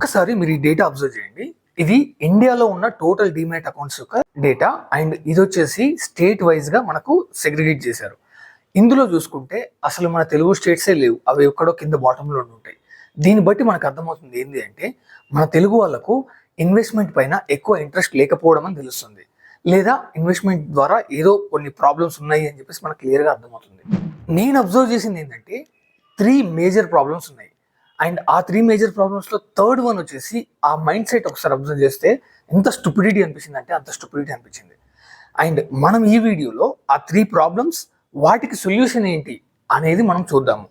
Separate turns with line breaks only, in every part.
ఒక్కసారి మీరు ఈ డేటా అబ్జర్వ్ చేయండి. ఇది ఇండియాలో ఉన్న టోటల్ డీమ్యాట్ అకౌంట్స్ యొక్క డేటా అండ్ ఇది వచ్చేసి స్టేట్ వైజ్ గా మనకు సెగ్రిగేట్ చేశారు. ఇందులో చూసుకుంటే అసలు మన తెలుగు స్టేట్సే లేవు, అవి ఎక్కడో కింద బాటంలో ఉంటాయి. దీన్ని బట్టి మనకు అర్థమవుతుంది ఏంటి అంటే మన తెలుగు వాళ్ళకు ఇన్వెస్ట్మెంట్ పైన ఎక్కువ ఇంట్రెస్ట్ లేకపోవడం అని తెలుస్తుంది, లేదా ఇన్వెస్ట్మెంట్ ద్వారా ఏదో కొన్ని ప్రాబ్లమ్స్ ఉన్నాయి అని చెప్పేసి మనకు క్లియర్గా అర్థమవుతుంది. నేను అబ్జర్వ్ చేసింది ఏంటంటే 3 మేజర్ ప్రాబ్లమ్స్ ఉన్నాయి అండ్ ఆ 3 మేజర్ ప్రాబ్లమ్స్లో థర్డ్ వన్ వచ్చేసి ఆ మైండ్ సెట్ ఒకసారి అబ్జర్వ్ చేస్తే ఎంత స్టూపిడిటీ అనిపించింది అంటే అంత స్టూపిడిటీ అనిపించింది. అండ్ మనం ఈ వీడియోలో ఆ 3 ప్రాబ్లమ్స్ వాటికి సొల్యూషన్ ఏంటి అనేది మనం చూద్దాము.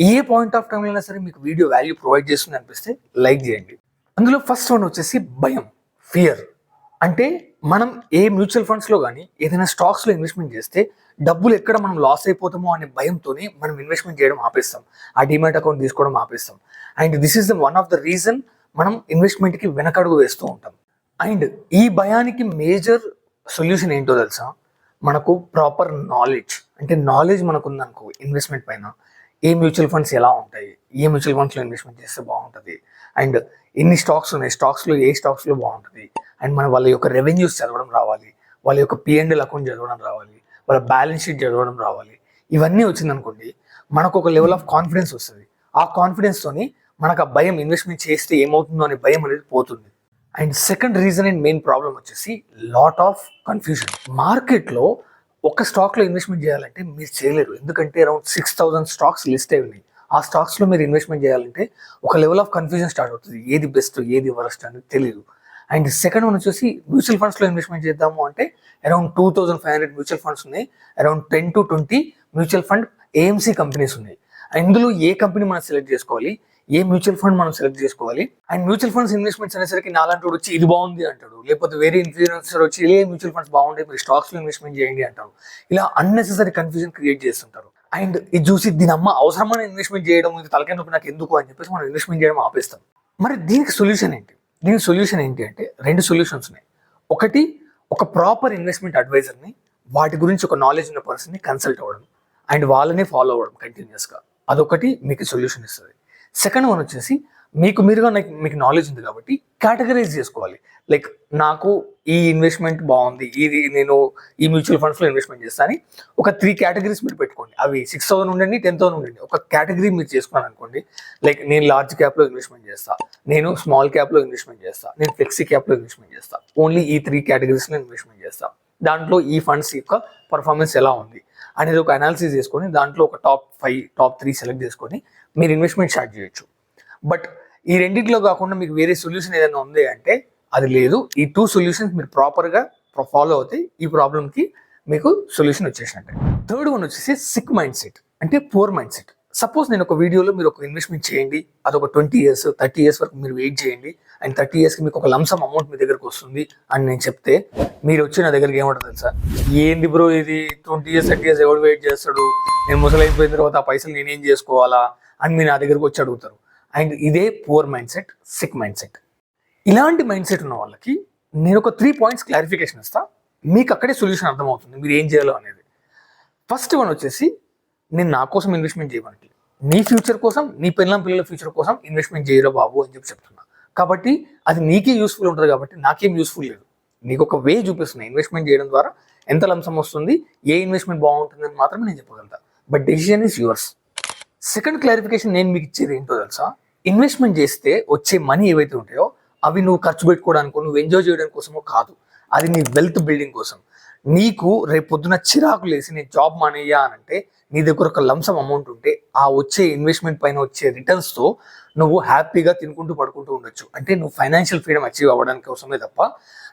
ఏ పాయింట్ ఆఫ్ టైం అయినా సరే మీకు వీడియో వాల్యూ ప్రొవైడ్ చేస్తుంది అనిపిస్తే లైక్ చేయండి. అందులో ఫస్ట్ వన్ వచ్చేసి భయం, ఫియర్. అంటే మనం ఏ మ్యూచువల్ ఫండ్స్లో కానీ ఏదైనా స్టాక్స్లో ఇన్వెస్ట్మెంట్ చేస్తే డబ్బులు ఎక్కడ మనం లాస్ అయిపోతామో అనే భయంతోనే మనం ఇన్వెస్ట్మెంట్ చేయడం ఆపేస్తాం, ఆ డిమాట్ అకౌంట్ తీసుకోవడం ఆపేస్తాం. And this is the one of the reason మనం ఇన్వెస్ట్మెంట్కి వెనకడుగు వేస్తూ ఉంటాం. అండ్ ఈ భయానికి మేజర్ సొల్యూషన్ ఏంటో తెలుసా? మనకు ప్రాపర్ నాలెడ్జ్. అంటే నాలెడ్జ్ మనకు ఉందనుకో ఇన్వెస్ట్మెంట్ పైన, ఏ మ్యూచువల్ ఫండ్స్ ఎలా ఉంటాయి, ఏ మ్యూచువల్ ఫండ్స్లో ఇన్వెస్ట్మెంట్ చేస్తే బాగుంటుంది, అండ్ ఎన్ని స్టాక్స్ ఉన్నాయి, స్టాక్స్లో ఏ స్టాక్స్లో బాగుంటుంది, అండ్ మన వాళ్ళ యొక్క రెవెన్యూస్ చదవడం రావాలి, వాళ్ళ యొక్క P&L అకౌంట్ చదవడం రావాలి, వాళ్ళ బ్యాలెన్స్ షీట్ చదవడం రావాలి. ఇవన్నీ వచ్చిందనుకోండి మనకు ఒక లెవెల్ ఆఫ్ కాన్ఫిడెన్స్ వస్తుంది. ఆ కాన్ఫిడెన్స్తోని మనకు ఆ భయం, ఇన్వెస్ట్మెంట్ చేస్తే ఏమవుతుందో అనే భయం అనేది పోతుంది. And second reason and main problem వచ్చేసి లాట్ ఆఫ్ కన్ఫ్యూజన్. మార్కెట్లో ఒక స్టాక్లో ఇన్వెస్ట్మెంట్ చేయాలంటే మీరు చేయలేరు, ఎందుకంటే అరౌండ్ 6,000 స్టాక్స్ లిస్ట్ అయి ఉన్నాయి. ఆ స్టాక్స్లో మీరు ఇన్వెస్ట్మెంట్ చేయాలంటే ఒక లెవెల్ ఆఫ్ కన్ఫ్యూజన్ స్టార్ట్ అవుతుంది, ఏది బెస్ట్ ఏది వరస్ట్ అనేది తెలియదు. అండ్ సెకండ్ వన్ వచ్చేసి మ్యూచువల్ ఫండ్స్లో ఇన్వెస్ట్మెంట్ చేద్దాము అంటే అరౌండ్ 2,500 మ్యూచువల్ ఫండ్స్ ఉన్నాయి, around 10 to 20 mutual fund AMC companies ఉన్నాయి. ఇందులో ఏ కంపెనీ మనం సెలెక్ట్ చేసుకోవాలి, ఏ మ్యూచువల్ ఫండ్ మనం సెలెక్ట్ చేసుకోవాలి. అండ్ మ్యూచువల్ ఫండ్స్ ఇన్వెస్ట్మెంట్స్ అనేసరికి నాలాంటి వచ్చి ఇది బాగుంది అంటాడు, లేకపోతే వేరే ఇన్ఫ్లుయెన్సర్ వచ్చి ఏ మ్యూచువల్ ఫండ్స్ బాగుంటాయి మీరు స్టాక్స్లో ఇన్వెస్ట్మెంట్ చేయండి అంటారు. ఇలా అన్నెసెసరీ కన్ఫ్యూజన్ క్రియేట్ చేస్తుంటారు. అండ్ ఇది చూసి దీని అమ్మ అవసరమైన ఇన్వెస్ట్మెంట్ చేయడం, ఇది తలకాయ నొప్పి నాకు ఎందుకు అని చెప్పేసి మనం ఇన్వెస్ట్మెంట్ చేయడం ఆపేస్తాం. మరి దీనికి సొల్యూషన్ ఏంటి? దీనికి సొల్యూషన్ ఏంటి అంటే 2 సొల్యూషన్స్ ఉన్నాయి. ఒకటి, ఒక ప్రాపర్ ఇన్వెస్ట్మెంట్ అడ్వైజర్ని, వాటి గురించి ఒక నాలెడ్జ్ ఉన్న పర్సన్ని కన్సల్ట్ అవ్వడం అండ్ వాళ్ళనే ఫాలో అవ్వడం కంటిన్యూస్గా, అదొకటి మీకు సొల్యూషన్ ఇస్తుంది. సెకండ్ వన్ వచ్చేసి మీరుగా మీకు నాలెడ్జ్ ఉంది కాబట్టి కేటగరైజ్ చేసుకోవాలి. లైక్ నాకు ఈ ఇన్వెస్ట్మెంట్ బాగుంది, ఇది నేను ఈ మ్యూచువల్ ఫండ్స్లో ఇన్వెస్ట్మెంట్ చేస్తాను అని ఒక 3 కేటగిరీస్ మీరు పెట్టుకోండి. అవి 6,000 ఉండండి, 10,000 ఉండండి. ఒక కేటగిరీ మీరు చేసుకున్నాను అనుకోండి, లైక్ నేను లార్జ్ క్యాప్లో ఇన్వెస్ట్మెంట్ చేస్తా, నేను స్మాల్ క్యాప్లో ఇన్వెస్ట్మెంట్ చేస్తా, నేను ఫ్లెక్సీ క్యాప్లో ఇన్వెస్ట్మెంట్ చేస్తా. ఓన్లీ ఈ 3 కేటగిరీస్లో ఇన్వెస్ట్మెంట్ చేస్తా. దాంట్లో ఈ ఫండ్స్ యొక్క పర్ఫార్మెన్స్ ఎలా ఉంది అనేది ఒక అనాలిసిస్ చేసుకొని దాంట్లో ఒక టాప్ 5 టాప్ 3 సెలెక్ట్ చేసుకొని మీరు ఇన్వెస్ట్మెంట్ స్టార్ట్ చేయొచ్చు. బట్ ఈ రెండింటిలో కాకుండా మీకు వేరే సొల్యూషన్ ఏదైనా ఉంది అంటే అది లేదు. ఈ 2 సొల్యూషన్స్ మీరు ప్రాపర్గా ఫాలో అవుతాయి, ఈ ప్రాబ్లమ్కి మీకు సొల్యూషన్ వచ్చేసినట్టే. థర్డ్ వన్ వచ్చేసి సిక్ మైండ్ సెట్, అంటే పూర్ మైండ్ సెట్. సపోజ్ నేను ఒక వీడియోలో మీరు ఒక ఇన్వెస్ట్మెంట్ చేయండి, అదొక 20 years 30 years వరకు మీరు వెయిట్ చేయండి అండ్ 30 yearsకి మీకు ఒక లంసమ్ అమౌంట్ మీ దగ్గరకు వస్తుంది అని నేను చెప్తే మీరు వచ్చి నా దగ్గరికి ఏమంటారు తెలుసా? ఏంది బ్రో ఇది 20 years 30 years ఎవడు వెయిట్ చేస్తాడు, నేను ముసలైపోయిన తర్వాత ఆ పైసలు నేనేం చేసుకోవాలా అని మీరు నా దగ్గరకు వచ్చి అడుగుతారు. అండ్ ఇదే poor mind set, sick mind set. ఇలాంటి మైండ్ సెట్ ఉన్న వాళ్ళకి నేను ఒక 3 points క్లారిఫికేషన్ ఇస్తా, మీకు అక్కడే సొల్యూషన్ అర్థమవుతుంది మీరు ఏం చేయాలో అనేది. ఫస్ట్ వన్ వచ్చేసి నేను నా కోసం ఇన్వెస్ట్మెంట్ చేయమంటే, నీ ఫ్యూచర్ కోసం, నీ పిల్లల ఫ్యూచర్ కోసం ఇన్వెస్ట్మెంట్ చేయరా బాబు అని చెప్తున్నా. కాబట్టి అది నీకే యూస్ఫుల్ ఉంటుంది, కాబట్టి నాకేం యూస్ఫుల్ లేదు. నీకు ఒక వే చూపిస్తున్నా, ఇన్వెస్ట్మెంట్ చేయడం ద్వారా ఎంత లంసం వస్తుంది, ఏ ఇన్వెస్ట్మెంట్ బాగుంటుందని మాత్రమే నేను చెప్పగలుగుతా. But decision is yours. Second clarification నేను మీకు ఇచ్చేది ఏంటో తెలుసా? ఇన్వెస్ట్మెంట్ చేస్తే వచ్చే మనీ ఏవైతే ఉంటాయో అవి నువ్వు ఖర్చు పెట్టుకోవడానికో నువ్వు ఎంజాయ్ చేయడం కోసమో కాదు, అది నీ వెల్త్ బిల్డింగ్ కోసం. నీకు రేపు పొద్దున చిరాకు లేసి నేను జాబ్ మానేయ్యా అని అంటే నీ దగ్గర ఒక లంసమ్ అమౌంట్ ఉంటే ఆ వచ్చే ఇన్వెస్ట్మెంట్ పైన వచ్చే రిటర్న్స్తో నువ్వు హ్యాపీగా తినుకుంటూ పడుకుంటూ ఉండొచ్చు. అంటే నువ్వు ఫైనాన్షియల్ ఫ్రీడమ్ అచీవ్ అవ్వడానికి కోసమే తప్ప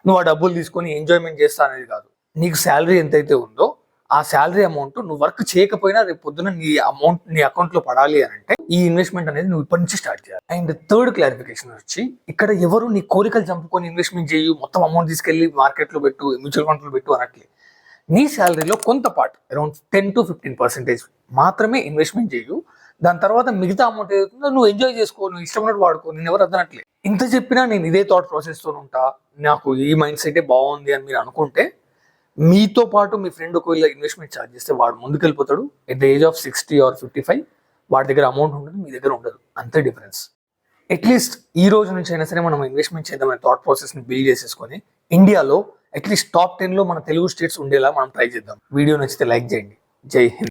నువ్వు ఆ డబ్బులు తీసుకొని ఎంజాయ్మెంట్ చేస్తా అనేది కాదు. నీకు శాలరీ ఎంతైతే ఉందో ఆ శాలరీ అమౌంట్ నువ్వు వర్క్ చేయకపోయినా రేపు పొద్దున నీ అమౌంట్ నీ అకౌంట్లో పడాలి అని అంటే ఈ ఇన్వెస్ట్మెంట్ అనేది నువ్వు ఇప్పటి నుంచి స్టార్ట్ చేయాలి. అండ్ థర్డ్ క్లారిఫికేషన్ వచ్చి ఇక్కడ ఎవరు నీ కోరికలు చంపుకొని ఇన్వెస్ట్మెంట్ చేయు, మొత్తం అమౌంట్ తీసుకెళ్ళి మార్కెట్లో పెట్టు, మ్యూచువల్ ఫండ్స్లో పెట్టు అనట్లే. నీ శాలరీలో కొంత పార్ట్ అరౌండ్ 10 to 15% మాత్రమే ఇన్వెస్ట్మెంట్ చేయు. దాని తర్వాత మిగతా అమౌంట్ ఏదైతుందో నువ్వు ఎంజాయ్ చేసుకో, నువ్వు ఇష్టమైనట్టు వాడుకో, నేను ఎవరు అర్థనట్లే. ఇంత చెప్పినా నేను ఇదే థాట్ ప్రాసెస్తో ఉంటా, నాకు ఈ మైండ్ సెటే బాగుంది అని మీరు అనుకుంటే మీతో పాటు మీ ఫ్రెండ్ ఒకవేళ ఇన్వెస్ట్మెంట్ ఛార్జ్ చేస్తే వాడు ముందుకెళ్ళిపోతాడు. At the age of 60 or 55 వాడి దగ్గర అమౌంట్ ఉండదు, మీ దగ్గర ఉండదు, అంతే డిఫరెన్స్. అట్లీస్ట్ ఈ రోజు నుంచి అయినా సరే మనం ఇన్వెస్ట్మెంట్ చేద్దామనే థాట్ ప్రాసెస్ ని బిల్డ్ చేసేసుకొని ఇండియాలో అట్లీస్ట్ టాప్ 10 లో మన తెలుగు స్టేట్స్ ఉండేలా మనం ట్రై చేద్దాం. వీడియో నచ్చితే లైక్ చేయండి. జై హింద్.